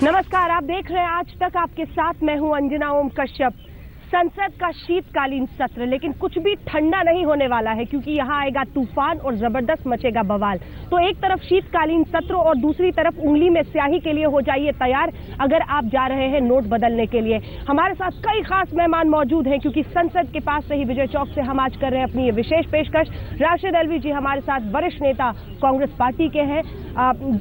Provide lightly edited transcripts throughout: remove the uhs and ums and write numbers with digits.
नमस्कार, आप देख रहे हैं आज तक। आपके साथ मैं हूं अंजना ओम कश्यप। संसद का शीतकालीन सत्र, लेकिन कुछ भी ठंडा नहीं होने वाला है क्योंकि यहां आएगा तूफान और जबरदस्त मचेगा बवाल। तो एक तरफ शीतकालीन सत्र और दूसरी तरफ उंगली में स्याही के लिए हो जाइए तैयार अगर आप जा रहे हैं नोट बदलने के लिए। हमारे साथ कई खास मेहमान मौजूद हैं क्योंकि संसद के पास से ही विजय चौक से हम आज कर रहे हैं अपनी ये विशेष पेशकश। राशिद अलवी जी हमारे साथ, वरिष्ठ नेता कांग्रेस पार्टी के हैं।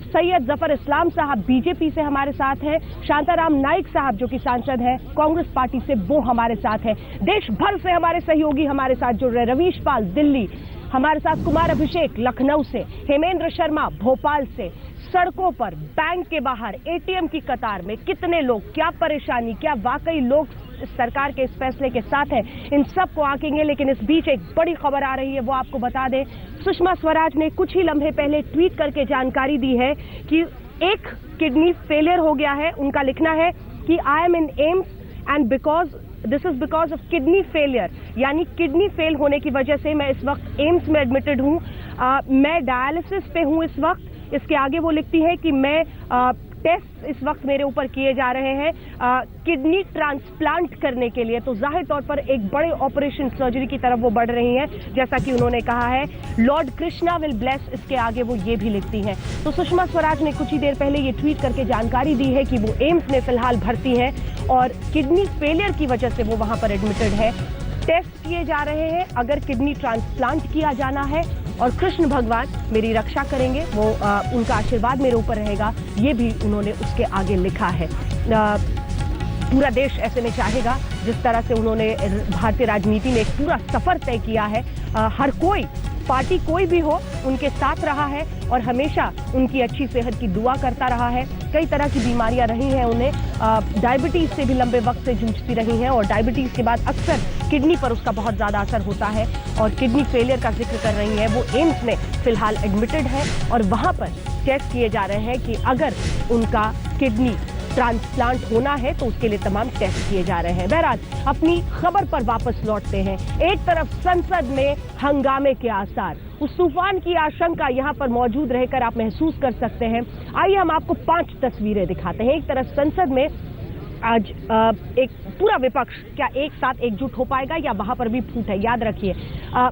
सैयद जफर इस्लाम साहब बीजेपी से हमारे साथ हैं। शांताराम नाइक साहब जो कि सांसद हैं कांग्रेस पार्टी से, वो हमारे साथ हैं। देश भर से हमारे सहयोगी हमारे साथ जुड़ रहे। रवीश पाल दिल्ली, हमारे साथ कुमार अभिषेक लखनऊ से, हेमेंद्र शर्मा भोपाल से। सड़कों पर, बैंक के बाहर, एटीएम की कतार में कितने लोग, क्या परेशानी, क्या वाकई लोग सरकार के इस फैसले के साथ है, इन सबको आंकेंगे। लेकिन इस बीच एक बड़ी खबर आ रही है, वो आपको बता दें। सुषमा स्वराज ने कुछ ही लम्हे पहले ट्वीट करके जानकारी दी है कि एक किडनी फेलियर हो गया है। उनका लिखना है कि I am in AIIMS and this is because of kidney failure, यानी किडनी फेल होने की वजह से मैं इस वक्त एम्स में एडमिटेड हूँ। मैं डायलिसिस पे हूँ इस वक्त। इसके आगे वो लिखती है कि मैं टेस्ट इस वक्त मेरे ऊपर किए जा रहे हैं किडनी ट्रांसप्लांट करने के लिए। तो जाहिर तौर पर एक बड़े ऑपरेशन सर्जरी की तरफ वो बढ़ रही हैं, जैसा कि उन्होंने कहा है लॉर्ड कृष्णा विल ब्लेस। इसके आगे वो ये भी लिखती हैं। तो सुषमा स्वराज ने कुछ ही देर पहले ये ट्वीट करके जानकारी दी है कि वो एम्स में फिलहाल भर्ती हैं और किडनी फेलियर की वजह से वो वहां पर एडमिटेड है। टेस्ट किए जा रहे हैं, अगर किडनी ट्रांसप्लांट किया जाना है और कृष्ण भगवान मेरी रक्षा करेंगे, वो उनका आशीर्वाद मेरे ऊपर रहेगा, ये भी उन्होंने उसके आगे लिखा है। पूरा देश ऐसे में चाहेगा, जिस तरह से उन्होंने भारतीय राजनीति में एक पूरा सफर तय किया है। हर कोई, पार्टी कोई भी हो, उनके साथ रहा है और हमेशा उनकी अच्छी सेहत की दुआ करता रहा है। कई तरह की बीमारियां रही हैं उन्हें, डायबिटीज से भी लंबे वक्त से जूझती रही हैं और डायबिटीज के बाद अक्सर किडनी पर उसका बहुत ज्यादा असर होता है और किडनी फेलियर का जिक्र कर रही हैं। वो एम्स में फिलहाल एडमिटेड है और वहां पर टेस्ट किए जा रहे हैं कि अगर उनका किडनी ट्रांसप्लांट होना है तो उसके लिए तमाम टेस्ट किए जा रहे हैं। बहरहाल अपनी खबर पर वापस लौटते हैं। एक तरफ संसद में हंगामे के आसार, उस तूफान की आशंका यहां पर मौजूद रहकर आप महसूस कर सकते हैं। आइए हम आपको 5 तस्वीरें दिखाते हैं। एक तरफ संसद में आज एक पूरा विपक्ष क्या एक साथ एकजुट हो पाएगा या वहां पर भी फूट है। याद रखिए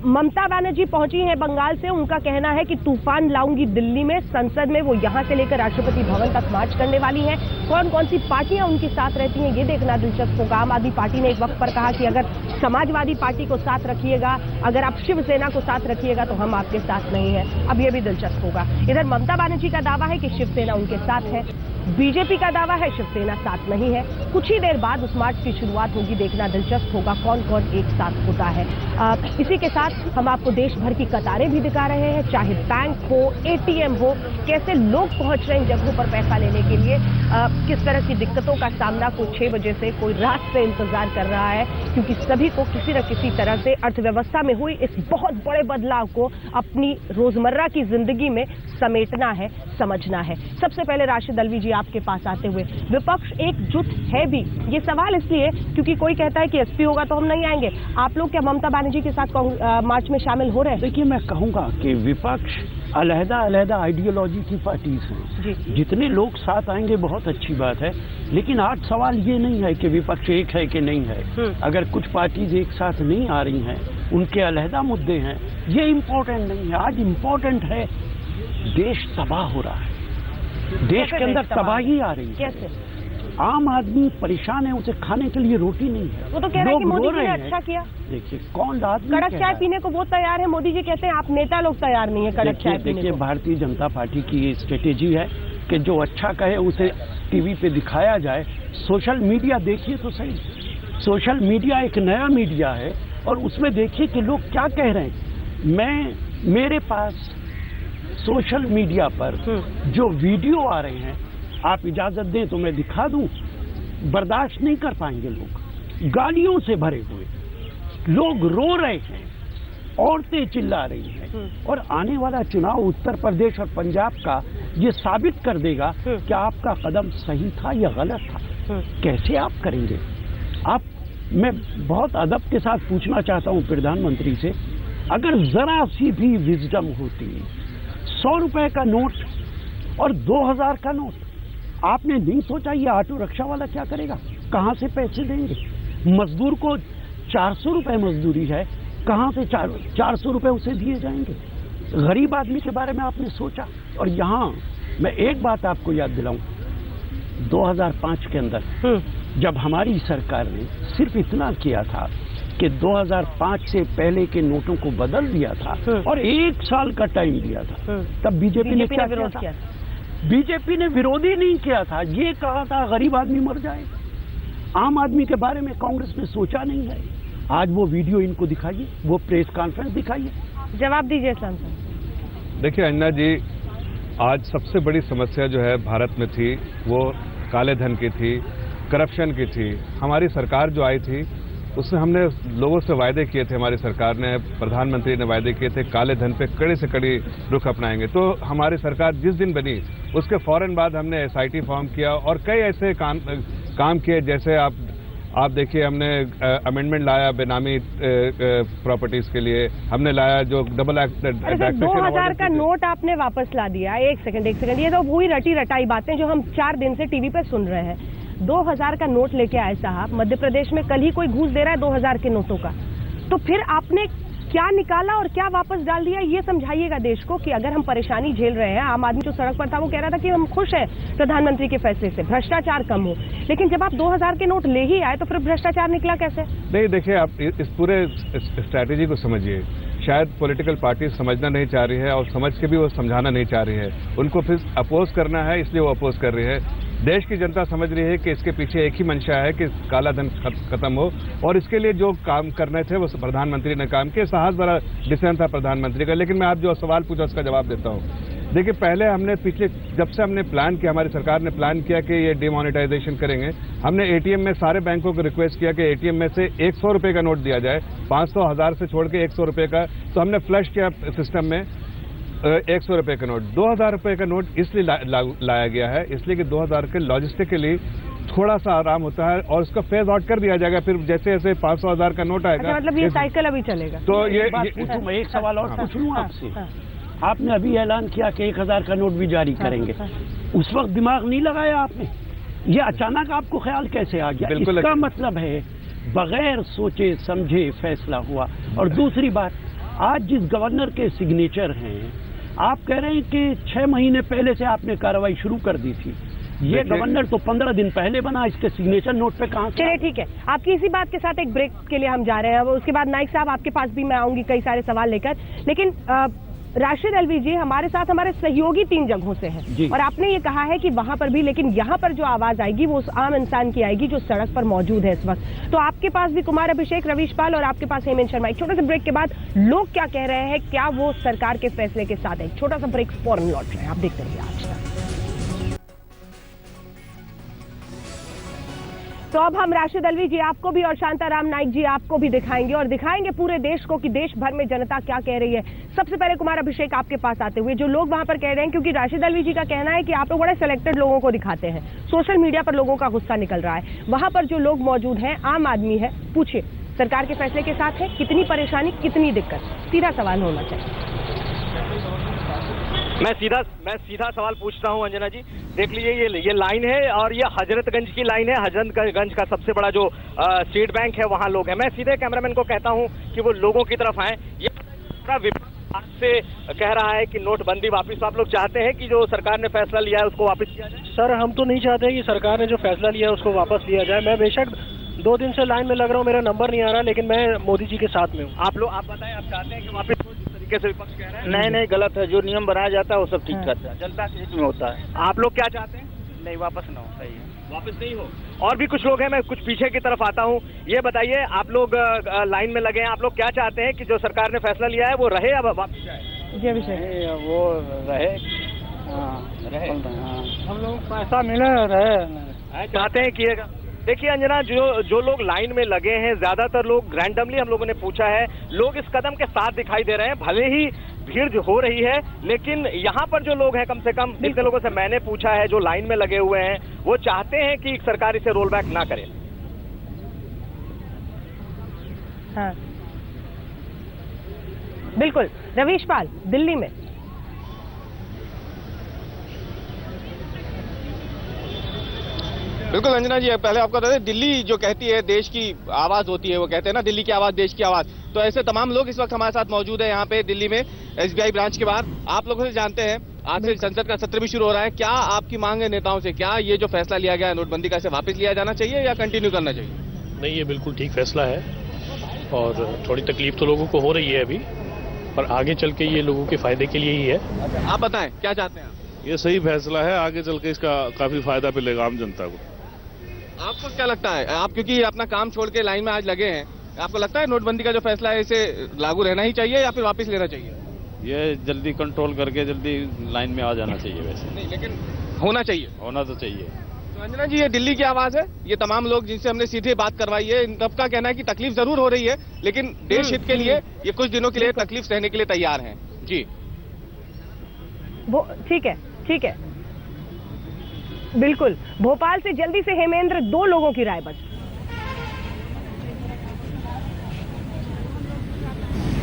ममता बनर्जी पहुंची हैं बंगाल से। उनका कहना है कि तूफान लाऊंगी दिल्ली में। संसद में वो यहां से लेकर राष्ट्रपति भवन तक मार्च करने वाली हैं। कौन कौन सी पार्टियां उनके साथ रहती हैं ये देखना दिलचस्प होगा। आम आदमी पार्टी ने एक वक्त पर कहा कि अगर समाजवादी पार्टी को साथ रखिएगा, अगर आप शिवसेना को साथ रखिएगा तो हम आपके साथ नहीं है। अब यह भी दिलचस्प होगा। इधर ममता बनर्जी का दावा है कि शिवसेना उनके साथ है, बीजेपी का दावा है शिवसेना साथ नहीं है। कुछ ही देर बाद उस मार्च की शुरुआत होगी, देखना दिलचस्प होगा कौन कौन एक साथ होता है। इसी के साथ हम आपको देश भर की कतारें भी दिखा रहे हैं, चाहे बैंक हो, एटीएम हो, कैसे लोग पहुंच रहे हैं जगहों पर पैसा लेने के लिए। किस तरह की दिक्कतों का सामना, कोई 6 बजे से, कोई रात से इंतजार कर रहा है क्योंकि सभी को किसी न किसी तरह से अर्थव्यवस्था में हुई इस बहुत बड़े बदलाव को अपनी रोजमर्रा की जिंदगी में समेटना है, समझना है। सबसे पहले राशिद अलवी जी आपके पास आते हुए, विपक्ष एकजुट है भी? ये सवाल इसलिए क्योंकि कोई कहता है कि एसपी होगा तो हम नहीं आएंगे। आप लोग क्या ममता बनर्जी के साथ मार्च में शामिल हो रहे हैं? देखिए, मैं कहूंगा कि विपक्ष अलग-अलग आइडियोलॉजी की पार्टीज हैं। जितने लोग साथ आएंगे बहुत अच्छी बात है, लेकिन आज सवाल ये नहीं है कि विपक्ष एक है कि नहीं है। अगर कुछ पार्टीज एक साथ नहीं आ रही हैं, उनके अलग मुद्दे हैं, ये इम्पोर्टेंट नहीं है। आज इम्पोर्टेंट है देश तबाह हो रहा है, देश के अंदर तबाही आ रही है। कैसे? आम आदमी परेशान है, उसे खाने के लिए रोटी नहीं है। वो तो कह रहे हैं कि मोदी जी ने अच्छा किया। देखिए, कौन आदमी कड़क चाय पीने को वो तैयार है, मोदी जी कहते हैं आप नेता लोग तैयार नहीं है कड़क चाय पीने को। देखिए, भारतीय जनता पार्टी की ये स्ट्रेटेजी है कि जो अच्छा कहे उसे टीवी पे दिखाया जाए। सोशल मीडिया देखिए तो सही, सोशल मीडिया एक नया मीडिया है और उसमें देखिए कि लोग क्या कह रहे हैं। मेरे पास सोशल मीडिया पर जो वीडियो आ रहे हैं, आप इजाजत दें तो मैं दिखा दूं, बर्दाश्त नहीं कर पाएंगे लोग। गालियों से भरे हुए लोग रो रहे हैं, औरतें चिल्ला रही हैं और आने वाला चुनाव उत्तर प्रदेश और पंजाब का ये साबित कर देगा कि आपका कदम सही था या गलत था। कैसे आप करेंगे? मैं बहुत अदब के साथ पूछना चाहता हूं प्रधानमंत्री से, अगर जरा सी भी विजडम होती, 100 रुपए का नोट और 2000 का नोट आपने नहीं सोचा ये ऑटो रिक्शा वाला क्या करेगा, कहाँ से पैसे देंगे? मजदूर को 400 रुपए मजदूरी है, कहाँ से 400 रुपए उसे दिए जाएंगे? गरीब आदमी के बारे में आपने सोचा? और यहाँ मैं एक बात आपको याद दिलाऊं, 2005 के अंदर जब हमारी सरकार ने सिर्फ इतना किया था कि 2005 से पहले के नोटों को बदल दिया था और 1 साल का टाइम दिया था, तब बीजेपी ने क्या विरोध किया? बीजेपी ने विरोध ही नहीं किया था, ये कहा था गरीब आदमी मर जाएगा। आम आदमी के बारे में कांग्रेस ने सोचा नहीं है। आज वो वीडियो इनको दिखाइए, वो प्रेस कॉन्फ्रेंस दिखाइए, जवाब दीजिए इस्लाम साहब। देखिए अंजना जी, आज सबसे बड़ी समस्या जो है भारत में थी वो काले धन की थी, करप्शन की थी। हमारी सरकार जो आई थी उससे हमने लोगों से वायदे किए थे, हमारी सरकार ने, प्रधानमंत्री ने वायदे किए थे कले धन पे कड़ी से कड़ी रुख अपनाएंगे। तो हमारी सरकार जिस दिन बनी उसके फौरन बाद हमने SIT फॉर्म किया और कई ऐसे काम किए, जैसे आप देखिए हमने अमेंडमेंट लाया बेनामी प्रॉपर्टीज के लिए, हमने लाया जो डबल एक्ट 2000 का नोट आपने वापस ला दिया। एक सेकंड, ये तो वही रटी रटाई बातें जो हम 4 दिन से टीवी पे सुन रहे हैं। 2000 का नोट लेके आए साहब, मध्य प्रदेश में कल ही कोई घूस दे रहा है 2000 के नोटों का, तो फिर आपने क्या निकाला और क्या वापस डाल दिया, ये समझाइएगा देश को कि अगर हम परेशानी झेल रहे हैं। आम आदमी जो सड़क पर था वो कह रहा था कि हम खुश हैं प्रधानमंत्री के फैसले से, भ्रष्टाचार कम हो, लेकिन जब आप 2000 के नोट ले ही आए तो फिर भ्रष्टाचार निकला कैसे? नहीं, देखिए आप इस पूरे स्ट्रैटेजी को समझिए। शायद पॉलिटिकल पार्टी समझना नहीं चाह रही है और समझ के भी वो समझाना नहीं चाह रही है, उनको फिर अपोज करना है, इसलिए वो अपोज कर रही है। देश की जनता समझ रही है कि इसके पीछे एक ही मंशा है कि काला धन खत्म हो, और इसके लिए जो काम करने थे वो प्रधानमंत्री ने काम किए। साहस बड़ा डिसीजन था प्रधानमंत्री का। लेकिन मैं आप जो सवाल पूछा उसका जवाब देता हूँ। देखिए, पहले हमने जब से हमने प्लान किया, हमारी सरकार ने प्लान किया कि ये डिमोनेटाइजेशन करेंगे, हमने ATM में सारे बैंकों को रिक्वेस्ट किया कि ATM में से 100 रुपये का नोट दिया जाए, 500, 1000 से छोड़ के 100 रुपये का। तो हमने फ्लश किया सिस्टम में 100 रुपये का नोट। 2000 रुपये का नोट इसलिए लाया गया है, इसलिए कि 2000 के लॉजिस्टिकली थोड़ा सा आराम होता है और उसका फेज आउट कर दिया जाएगा। फिर जैसे जैसे 500, 1000 का नोट आएगा। अच्छा, मतलब ये साइकिल अभी चलेगा। तो ये मैं एक सवाल और पूछ लूँ आपसे। आपने अभी ऐलान किया कि 1000 का नोट भी जारी करेंगे, उस वक्त दिमाग नहीं लगाया आपने? ये अचानक आपको ख्याल कैसे आ गया? इसका मतलब है बगैर सोचे समझे फैसला हुआ। और दूसरी बात, आज जिस गवर्नर के सिग्नेचर हैं, आप कह रहे हैं कि 6 महीने पहले से आपने कार्रवाई शुरू कर दी थी। ये गवर्नर तो 15 दिन पहले बना, इसके सिग्नेचर नोट पे कहाँ? चलिए ठीक है, आपकी इसी बात के साथ एक ब्रेक के लिए हम जा रहे हैं। उसके बाद नाइक साहब आपके पास भी मैं आऊंगी कई सारे सवाल लेकर, लेकिन राशिद अलवी जी हमारे साथ हमारे सहयोगी 3 जगहों से हैं, और आपने ये कहा है कि वहां पर भी, लेकिन यहाँ पर जो आवाज आएगी वो उस आम इंसान की आएगी जो सड़क पर मौजूद है इस वक्त। तो आपके पास भी कुमार अभिषेक, रवीश पाल और आपके पास हेमंत शर्मा। एक छोटे से ब्रेक के बाद लोग क्या कह रहे हैं, क्या वो सरकार के फैसले के साथ है। एक छोटा सा ब्रेक, फौरन लौट रहे हैं, आप देखते रहिए आज तक। तो अब हम राशिद अलवी जी आपको भी और शांताराम नाइक जी आपको भी दिखाएंगे, और दिखाएंगे पूरे देश को कि देश भर में जनता क्या कह रही है। सबसे पहले कुमार अभिषेक आपके पास आते हुए, जो लोग वहां पर कह रहे हैं, क्योंकि राशिद अलवी जी का कहना है कि आप लोग बड़े सिलेक्टेड लोगों को दिखाते हैं, सोशल मीडिया पर लोगों का गुस्सा निकल रहा है, वहां पर जो लोग मौजूद हैं आम आदमी है, पूछिए सरकार के फैसले के साथ है, कितनी परेशानी, कितनी दिक्कत? सीधा सवाल होना चाहिए। मैं सीधा सवाल पूछता हूं अंजना जी। देख लीजिए, ये लाइन है और ये हजरतगंज की लाइन है। हजरतगंज का सबसे बड़ा जो स्टेट बैंक है वहां लोग हैं। मैं सीधे कैमरामैन को कहता हूं कि वो लोगों की तरफ आए। ये आज से कह रहा है कि नोटबंदी वापस, आप लोग चाहते हैं कि जो सरकार ने फैसला लिया है उसको वापस किया जाए? सर, हम तो नहीं चाहते कि सरकार ने जो फैसला लिया है उसको वापस लिया जाए। मैं बेशक 2 दिन से लाइन में लग रहा हूँ, मेरा नंबर नहीं आ रहा, लेकिन मैं मोदी जी के साथ में हूँ। आप बताएं, आप चाहते हैं कि वापस जिस तरीके से विपक्ष कह रहा है? नहीं, गलत है। जो नियम बनाया जाता है वो सब ठीक करता है, जनता के हित में होता है। आप लोग क्या चाहते हैं? नहीं, वापस ना हो। सही है, वापस नहीं हो। और भी कुछ लोग हैं, मैं कुछ पीछे की तरफ आता हूँ। ये बताइए, आप लोग लाइन में लगे हैं, आप लोग क्या चाहते हैं कि जो सरकार ने फैसला लिया है वो रहे या वापस जाए? जी अभिषेक, वो रहे। रहे। हम लोग पैसा मिले रहे, चाहते हैं किएगा। देखिए अंजना, जो लोग लाइन में लगे हैं, ज्यादातर लोग रैंडमली हम लोगों ने पूछा है, लोग इस कदम के साथ दिखाई दे रहे हैं। भले ही भीड़ जो हो रही है, लेकिन यहाँ पर जो लोग हैं, कम से कम जितने लोगों से मैंने पूछा है जो लाइन में लगे हुए हैं, वो चाहते हैं कि सरकार इसे रोल बैक ना करे। हाँ बिल्कुल। रवीश पाल, दिल्ली में बिल्कुल अंजना जी, पहले आपको बता दें, दिल्ली जो कहती है देश की आवाज होती है, वो कहते हैं ना दिल्ली की आवाज देश की आवाज, तो ऐसे तमाम लोग इस वक्त हमारे साथ मौजूद है यहाँ पे दिल्ली में SBI ब्रांच के बाहर। आप लोगों से जानते हैं, आज से संसद का सत्र भी शुरू हो रहा है, क्या आपकी मांग है नेताओं से, क्या ये जो फैसला लिया गया है नोटबंदी का, इसे वापस लिया जाना चाहिए या कंटिन्यू करना चाहिए? नहीं, ये बिल्कुल ठीक फैसला है और थोड़ी तकलीफ तो लोगों को हो रही है अभी, पर आगे चल के ये लोगों के फायदे के लिए ही है। आप बताएं क्या चाहते हैं आप? ये सही फैसला है, आगे चल के इसका काफी फायदा मिलेगा आम जनता को। आपको क्या लगता है, आप क्योंकि अपना काम छोड़ के लाइन में आज लगे हैं, आपको लगता है नोटबंदी का जो फैसला है इसे लागू रहना ही चाहिए या फिर वापस लेना चाहिए? ये जल्दी कंट्रोल करके जल्दी लाइन में आ जाना चाहिए। वैसे नहीं, लेकिन होना चाहिए। होना तो चाहिए। तो अंजना जी, ये दिल्ली की आवाज है, ये तमाम लोग जिनसे हमने सीधे बात करवाई है, इन सबका कहना है कि तकलीफ जरूर हो रही है, लेकिन देश हित के लिए ये कुछ दिनों के लिए तकलीफ सहने के लिए तैयार हैं। जी, वो ठीक है, ठीक है, बिल्कुल। भोपाल से जल्दी से हेमेंद्र, 2 लोगों की राय बस।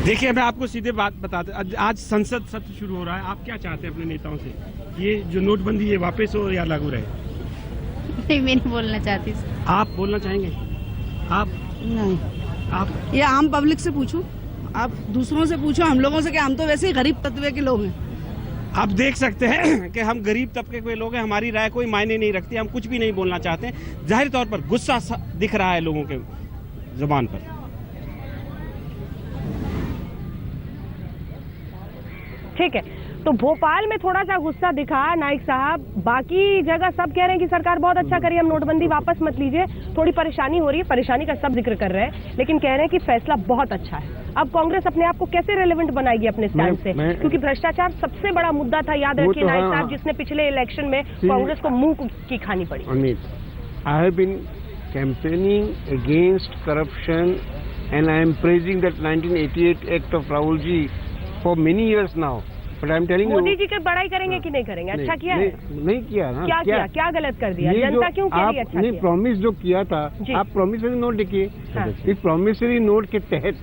देखिए, मैं आपको सीधे बात बताता, आज संसद सत्र शुरू हो रहा है, आप क्या चाहते हैं अपने नेताओं से? ये जो नोटबंदी है वापस हो या लागू रहे? नहीं, मैं नहीं बोलना चाहती। आप बोलना चाहेंगे? आप नहीं, आप ये आम पब्लिक से पूछो, आप दूसरों से पूछो, हम लोगों से क्या, हम तो वैसे ही गरीब तबके के लोग हैं। आप देख सकते हैं कि हम गरीब तबके के लोग हैं, हमारी राय कोई मायने नहीं रखती, हम कुछ भी नहीं बोलना चाहते। जाहिर तौर पर गुस्सा दिख रहा है लोगों के जुबान पर। ठीक है, तो भोपाल में थोड़ा सा गुस्सा दिखा नाइक साहब, बाकी जगह सब कह रहे हैं कि सरकार बहुत अच्छा करी, हम नोटबंदी वापस मत लीजिए। थोड़ी परेशानी हो रही है, परेशानी का सब जिक्र कर रहे हैं, लेकिन कह रहे हैं कि फैसला बहुत अच्छा है। अब कांग्रेस अपने आप को कैसे रेलेवेंट बनाएगी अपने स्टैंड से, क्योंकि भ्रष्टाचार सबसे बड़ा मुद्दा था, याद रखिए नाइक साहब, जिसने पिछले इलेक्शन में कांग्रेस को मुंह की खानी पड़ी। I have been campaigning against corruption and I am praising that 1988 act of Rahul ji for many years now, but I am telling you, Modi ji की बड़ाई करेंगे कि नहीं करेंगे? अच्छा किया है? नहीं किया ना। क्या किया, क्या गलत कर दिया? जनता क्यों कह रही है अच्छा किया? प्रॉमिस जो किया था, आप प्रॉमिसरी नोट देखिए, इस प्रॉमिसरी नोट के तहत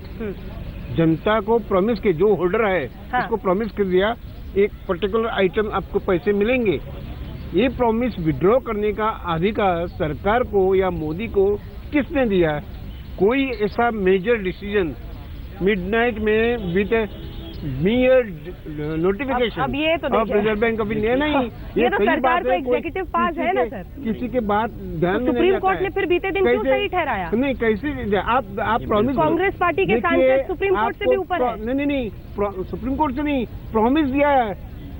जनता को प्रॉमिस के, जो होल्डर है उसको प्रॉमिस कर दिया एक पर्टिकुलर आइटम आपको पैसे मिलेंगे। ये प्रॉमिस विड्रॉ करने का अधिकार सरकार को या मोदी को किसने दिया? कोई ऐसा मेजर डिसीजन मिडनाइट में विद mere notification अब ये तो of reserve bank of India नहीं, ये तो सरकार को एग्जीक्यूटिव पास है ना सर, किसी के बात ध्यान में सुप्रीम कोर्ट ने फिर बीते दिन क्यों सही ठहराया? नहीं, कैसे आप प्रॉमिस, कांग्रेस पार्टी के सांसद सुप्रीम कोर्ट से भी ऊपर है। नहीं, सुप्रीम कोर्ट से नहीं, प्रॉमिस दिया है।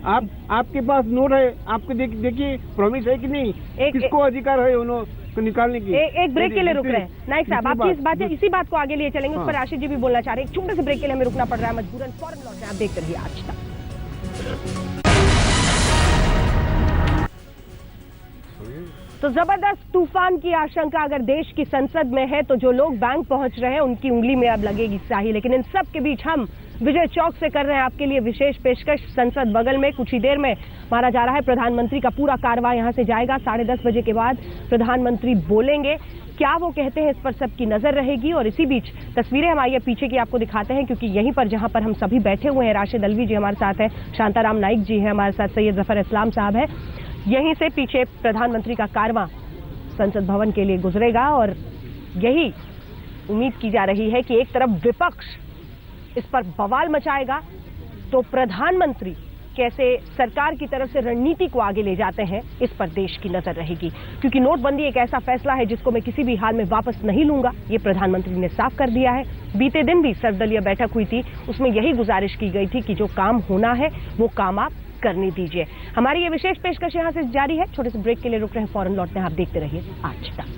आपके पास नोट है, आपको देखिए प्रॉमिस है कि नहीं, किसको अधिकार है उन्होंने निकालने की। एक ब्रेक के लिए रुक रहे हैं नाइक साहब, आपकी इसी बात को आगे लिए चलेंगे, उस पर आशीष जी भी बोलना चाह रहे हैं। एक छोटे से ब्रेक के लिए हमें रुकना पड़ रहा है मजबूरन, फौरन लौटते हैं, आप देखते रहिए आज तक। तो जबरदस्त तूफान की आशंका अगर देश की संसद में है, तो जो लोग बैंक पहुंच रहे हैं उनकी उंगली में अब लगेगी स्याही। लेकिन इन सब के बीच हम विजय चौक से कर रहे हैं आपके लिए विशेष पेशकश। संसद बगल में, कुछ ही देर में माना जा रहा है प्रधानमंत्री का पूरा कारवां यहां से जाएगा। 10:30 बजे के बाद प्रधानमंत्री बोलेंगे, क्या वो कहते हैं इस पर सबकी नजर रहेगी। और इसी बीच तस्वीरें हम आइए पीछे की आपको दिखाते हैं, क्योंकि यहीं पर जहां पर हम सभी बैठे हुए हैं, राशिद अलवी जी हमारे साथ है, शांताराम नाइक जी है हमारे साथ, सैयद जफर इस्लाम साहब है, यहीं से पीछे प्रधानमंत्री का कारवां संसद भवन के लिए गुजरेगा। और यही उम्मीद की जा रही है कि एक तरफ विपक्ष इस पर बवाल मचाएगा, तो प्रधानमंत्री कैसे सरकार की तरफ से रणनीति को आगे ले जाते हैं, इस पर देश की नजर रहेगी। क्योंकि नोटबंदी एक ऐसा फैसला है जिसको मैं किसी भी हाल में वापस नहीं लूंगा, ये प्रधानमंत्री ने साफ कर दिया है। बीते दिन भी सर्वदलीय बैठक हुई थी, उसमें यही गुजारिश की गई थी कि जो काम होना है वो काम आप करने दीजिए। हमारी ये विशेष पेशकश यहां से जारी है। छोटे से ब्रेक के लिए रुक रहे हैं, फौरन लौटते हैं, आप देखते रहिए आज तक।